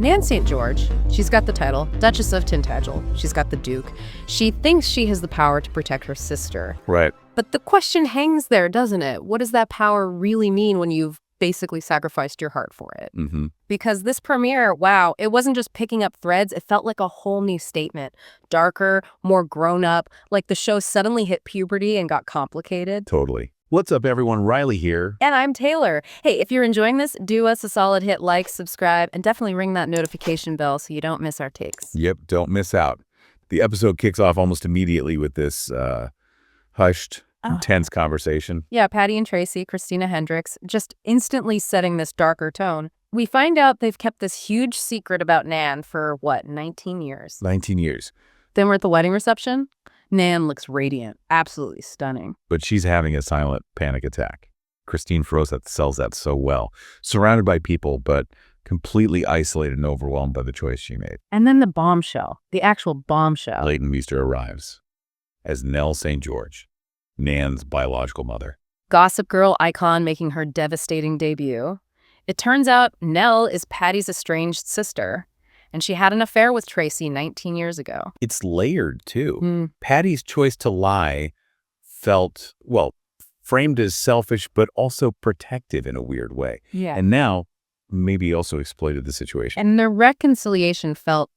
Nan St. George, she's got the title, Duchess of Tintagel. She's got the Duke. She thinks she has the power to protect her sister. Right. But the question hangs there, doesn't it? What does that power really mean when you've basically sacrificed your heart for it? Mm-hmm. Because this premiere, wow, it wasn't just picking up threads. It felt like a whole new statement. Darker, more grown up, like the show suddenly hit puberty and got complicated. Totally. What's up, everyone? Riley here. And I'm Taylor. Hey, if you're enjoying this, do us a solid, hit like, subscribe, and definitely ring that notification bell so you don't miss our takes. Yep, don't miss out. The episode kicks off almost immediately with this hushed, intense conversation. Yeah, Patty and Tracy, Christina Hendricks, just instantly setting this darker tone. We find out they've kept this huge secret about Nan for, 19 years? 19 years. Then we're at the wedding reception. Nan looks radiant, absolutely stunning. But she's having a silent panic attack. Christine Froseth sells that so well. Surrounded by people, but completely isolated and overwhelmed by the choice she made. And then the bombshell, the actual bombshell. Leighton Meester arrives as Nell St. George, Nan's biological mother. Gossip Girl icon making her devastating debut. It turns out Nell is Patty's estranged sister, and she had an affair with Tracy 19 years ago. It's layered, too. Patty's choice to lie felt, framed as selfish, but also protective in a weird way. Yeah. And now, maybe also exploited the situation. And the reconciliation felt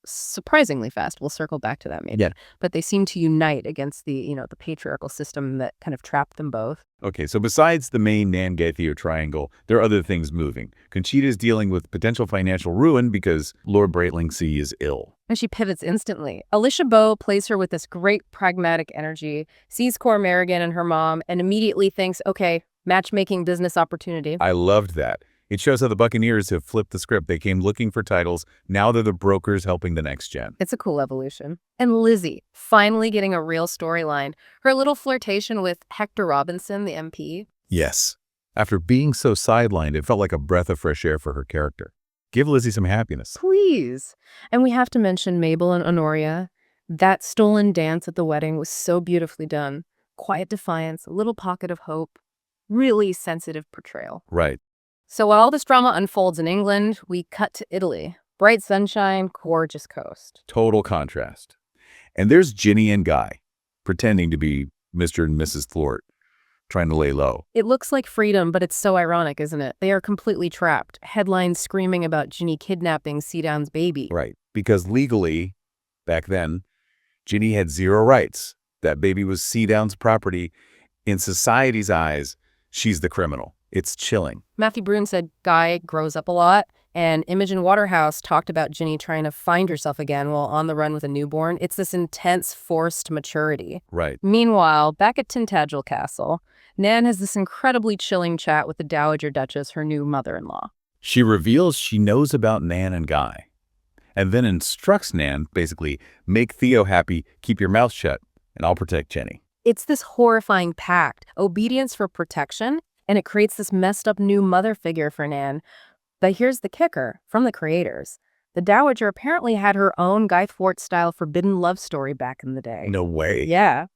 surprisingly fast. We'll circle back to that maybe. Yeah. But they seem to unite against the patriarchal system that kind of trapped them both. Okay, so besides the main Nan-Gaethio triangle, there are other things moving. Conchita's dealing with potential financial ruin because Lord Breitlingsea is ill. And she pivots instantly. Alicia Bowe plays her with this great pragmatic energy, sees Cora Merrigan and her mom, and immediately thinks, okay, matchmaking business opportunity. I loved that. It shows how the Buccaneers have flipped the script. They came looking for titles. Now they're the brokers helping the next gen. It's a cool evolution. And Lizzie, finally getting a real storyline. Her little flirtation with Hector Robinson, the MP. Yes. After being so sidelined, it felt like a breath of fresh air for her character. Give Lizzie some happiness. Please. And we have to mention Mabel and Honoria. That stolen dance at the wedding was so beautifully done. Quiet defiance, a little pocket of hope. Really sensitive portrayal. Right. So while all this drama unfolds in England, we cut to Italy. Bright sunshine, gorgeous coast. Total contrast. And there's Ginny and Guy, pretending to be Mr. and Mrs. Thwart, trying to lay low. It looks like freedom, but it's so ironic, isn't it? They are completely trapped. Headlines screaming about Ginny kidnapping Seadown's baby. Right. Because legally, back then, Ginny had zero rights. That baby was Seadown's property. In society's eyes, she's the criminal. It's chilling. Matthew Brune said Guy grows up a lot, and Imogen Waterhouse talked about Ginny trying to find herself again while on the run with a newborn. It's this intense, forced maturity. Right. Meanwhile, back at Tintagel Castle, Nan has this incredibly chilling chat with the Dowager Duchess, her new mother-in-law. She reveals she knows about Nan and Guy, and then instructs Nan, basically, make Theo happy, keep your mouth shut, and I'll protect Jenny. It's this horrifying pact, obedience for protection, and it creates this messed up new mother figure for Nan. But here's the kicker from the creators. The Dowager apparently had her own Guy Fawkes-style forbidden love story back in the day. No way. Yeah.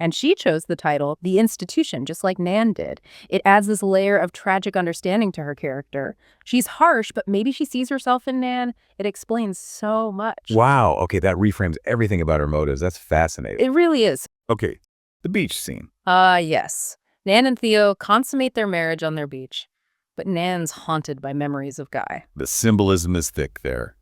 And she chose the title, The Institution, just like Nan did. It adds this layer of tragic understanding to her character. She's harsh, but maybe she sees herself in Nan. It explains so much. Wow. Okay, that reframes everything about her motives. That's fascinating. It really is. Okay, the beach scene. Yes. Nan and Theo consummate their marriage on their beach, but Nan's haunted by memories of Guy. The symbolism is thick there.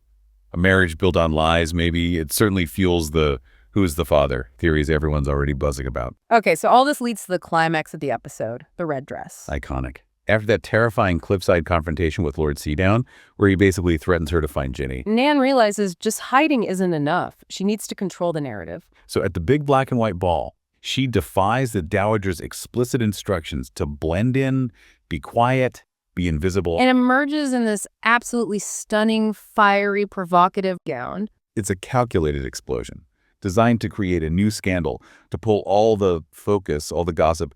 A marriage built on lies, maybe. It certainly fuels the who's the father theories everyone's already buzzing about. Okay, so all this leads to the climax of the episode, the red dress. Iconic. After that terrifying cliffside confrontation with Lord Seadown, where he basically threatens her to find Ginny, Nan realizes just hiding isn't enough. She needs to control the narrative. So at the big black and white ball, she defies the Dowager's explicit instructions to blend in, be quiet, be invisible. And emerges in this absolutely stunning, fiery, provocative gown. It's a calculated explosion, designed to create a new scandal, to pull all the focus, all the gossip,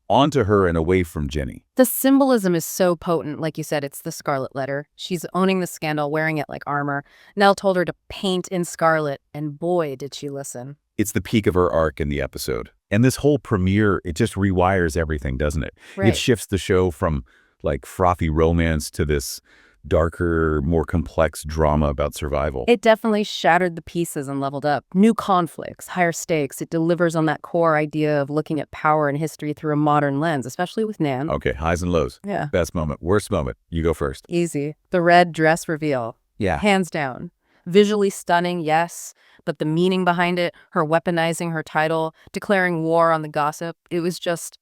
onto her and away from Ginny. The symbolism is so potent. Like you said, it's the scarlet letter. She's owning the scandal, wearing it like armor. Nell told her to paint in scarlet, and boy, did she listen. It's the peak of her arc in the episode. And this whole premiere, it just rewires everything, doesn't it? Right. It shifts the show from like frothy romance to this darker, more complex drama about survival. It definitely shattered the pieces and leveled up. New conflicts, higher stakes. It delivers on that core idea of looking at power and history through a modern lens, especially with Nan. Okay, highs and lows. Yeah. Best moment, worst moment. You go first. Easy. The red dress reveal. Yeah. Hands down. Visually stunning, yes, but the meaning behind it, her weaponizing her title, declaring war on the gossip, it was just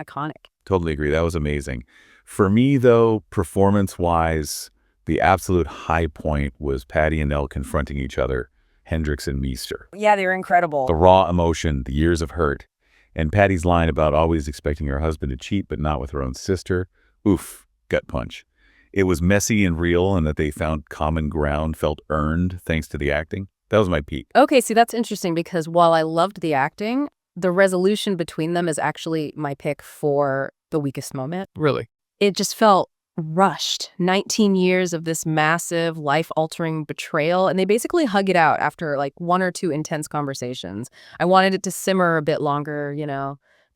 iconic. Totally agree. That was amazing. For me, though, performance-wise, the absolute high point was Patty and Nell confronting each other, Hendricks and Meester. Yeah, they were incredible. The raw emotion, the years of hurt, and Patty's line about always expecting her husband to cheat but not with her own sister. Oof, gut punch. It was messy and real, and that they found common ground felt earned thanks to the acting. That was my peak. Okay, see, that's interesting because while I loved the acting, the resolution between them is actually my pick for the weakest moment. Really? It just felt rushed. 19 years of this massive, life-altering betrayal, and they basically hug it out after like 1 or 2 intense conversations. I wanted it to simmer a bit longer,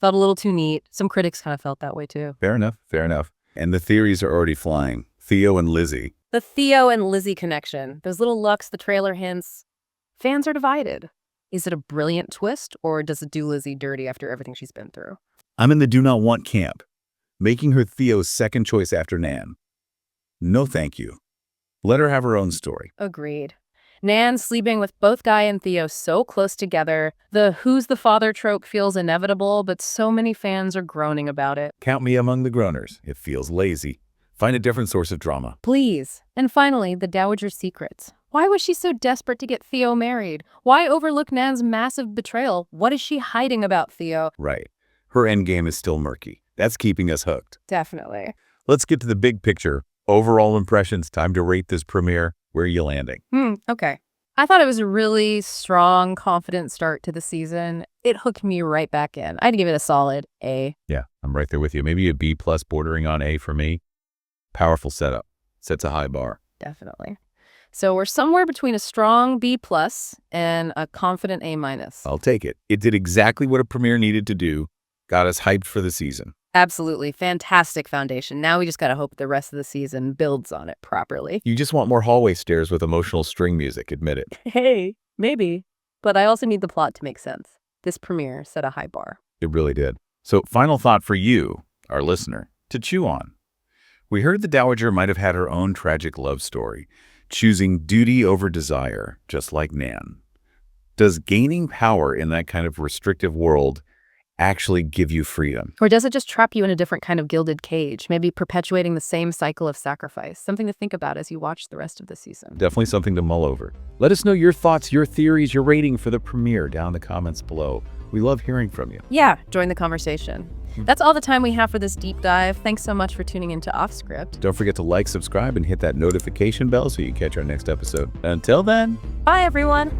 Felt a little too neat. Some critics kind of felt that way too. Fair enough, fair enough. And the theories are already flying. Theo and Lizzie. The Theo and Lizzie connection. Those little looks, the trailer hints. Fans are divided. Is it a brilliant twist, or does it do Lizzie dirty after everything she's been through? I'm in the do not want camp, making her Theo's second choice after Nan. No thank you. Let her have her own story. Agreed. Nan sleeping with both Guy and Theo so close together. The who's the father trope feels inevitable, but so many fans are groaning about it. Count me among the groaners. It feels lazy. Find a different source of drama. Please. And finally, the Dowager's secrets. Why was she so desperate to get Theo married? Why overlook Nan's massive betrayal? What is she hiding about Theo? Right. Her endgame is still murky. That's keeping us hooked. Definitely. Let's get to the big picture. Overall impressions. Time to rate this premiere. Where are you landing? Okay. I thought it was a really strong, confident start to the season. It hooked me right back in. I'd give it a solid A. Yeah, I'm right there with you. Maybe a B+ bordering on A for me. Powerful setup. Sets a high bar. Definitely. So we're somewhere between a strong B+ and a confident A-. I'll take it. It did exactly what a premiere needed to do. Got us hyped for the season. Absolutely. Fantastic foundation. Now we just got to hope the rest of the season builds on it properly. You just want more hallway stairs with emotional string music, admit it. Hey, maybe. But I also need the plot to make sense. This premiere set a high bar. It really did. So final thought for you, our listener, to chew on. We heard the Dowager might have had her own tragic love story, choosing duty over desire, just like Nan. Does gaining power in that kind of restrictive world actually give you freedom? Or does it just trap you in a different kind of gilded cage, maybe perpetuating the same cycle of sacrifice? Something to think about as you watch the rest of the season. Definitely something to mull over. Let us know your thoughts, your theories, your rating for the premiere down in the comments below. We love hearing from you. Yeah, join the conversation. That's all the time we have for this deep dive. Thanks so much for tuning into Off Script. Don't forget to like, subscribe, and hit that notification bell so you catch our next episode. Until then, bye, everyone.